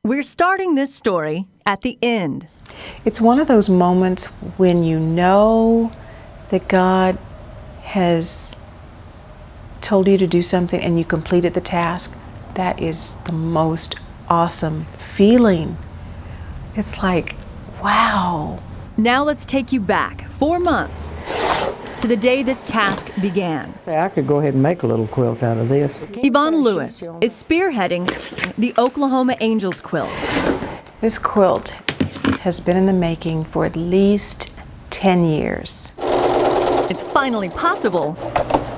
We're starting this story at the end. It's one of those moments when you know that God has told you to do something and you completed the task. That is the most awesome feeling. It's like, wow. Now let's take you back 4 months to the day this task began. I could go ahead and make a little quilt out of this. Yvonne Lewis is spearheading the Oklahoma Angels Quilt. This quilt has been in the making for at least 10 years. It's finally possible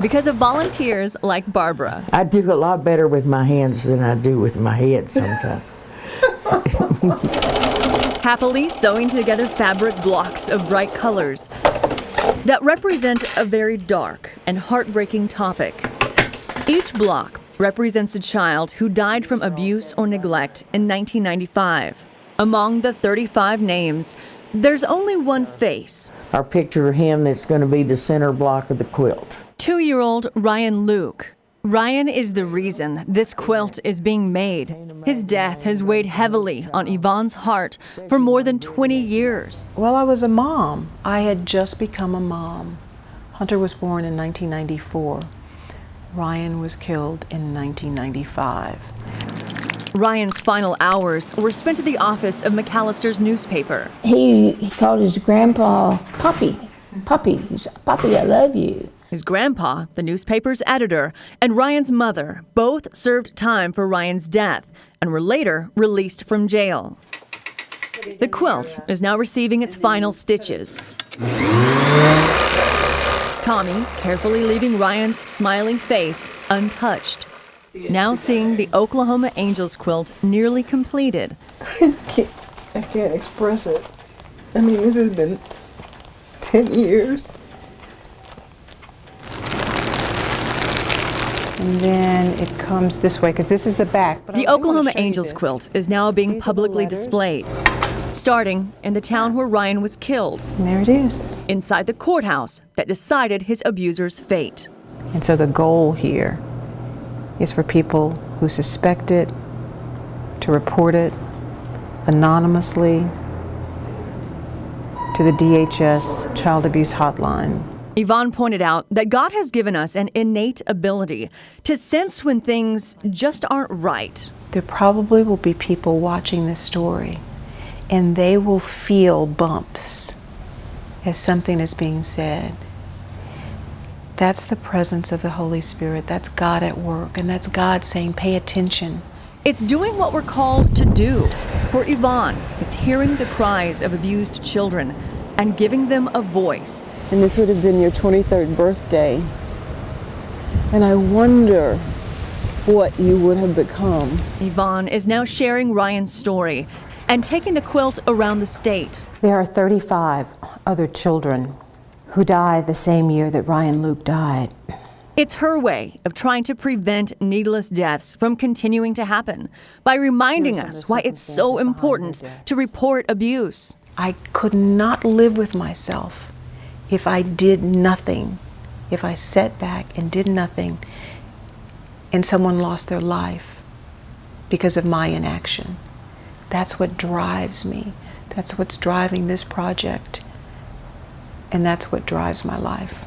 because of volunteers like Barbara. I do a lot better with my hands than I do with my head sometimes. Happily sewing together fabric blocks of bright colors that represent a very dark and heartbreaking topic. Each block represents a child who died from abuse or neglect in 1995. Among the 35 names, there's only one face. Our picture of him that's going to be the center block of the quilt. 2-year-old Ryan Luke. Ryan is the reason this quilt is being made. His death has weighed heavily on Yvonne's heart for more than 20 years. Well, I was a mom. I had just become a mom. Hunter was born in 1994. Ryan was killed in 1995. Ryan's final hours were spent at the office of McAllister's newspaper. He called his grandpa Poppy. Poppy, he's, Poppy, I love you. His grandpa, the newspaper's editor, and Ryan's mother both served time for Ryan's death and were later released from jail. The quilt is now receiving its final stitches. Tommy carefully leaving Ryan's smiling face untouched. Now seeing the Oklahoma Angels quilt nearly completed. I can't express it. I mean, this has been 10 years. And then it comes this way, because this is the back. The Oklahoma Angels quilt is now being publicly displayed, starting in the town where Ryan was killed. And there it is. Inside the courthouse that decided his abuser's fate. And so the goal here is for people who suspect it to report it anonymously to the DHS Child Abuse Hotline. Yvonne pointed out that God has given us an innate ability to sense when things just aren't right. There probably will be people watching this story, and they will feel bumps as something is being said. That's the presence of the Holy Spirit. That's God at work, and that's God saying, pay attention. It's doing what we're called to do. For Yvonne, it's hearing the cries of abused children and giving them a voice. And this would have been your 23rd birthday. And I wonder what you would have become. Yvonne is now sharing Ryan's story and taking the quilt around the state. There are 35 other children who died the same year that Ryan Luke died. It's her way of trying to prevent needless deaths from continuing to happen by reminding us why it's so important to report abuse. I could not live with myself if I did nothing, if I sat back and did nothing and someone lost their life because of my inaction. That's what drives me. That's what's driving this project. And that's what drives my life.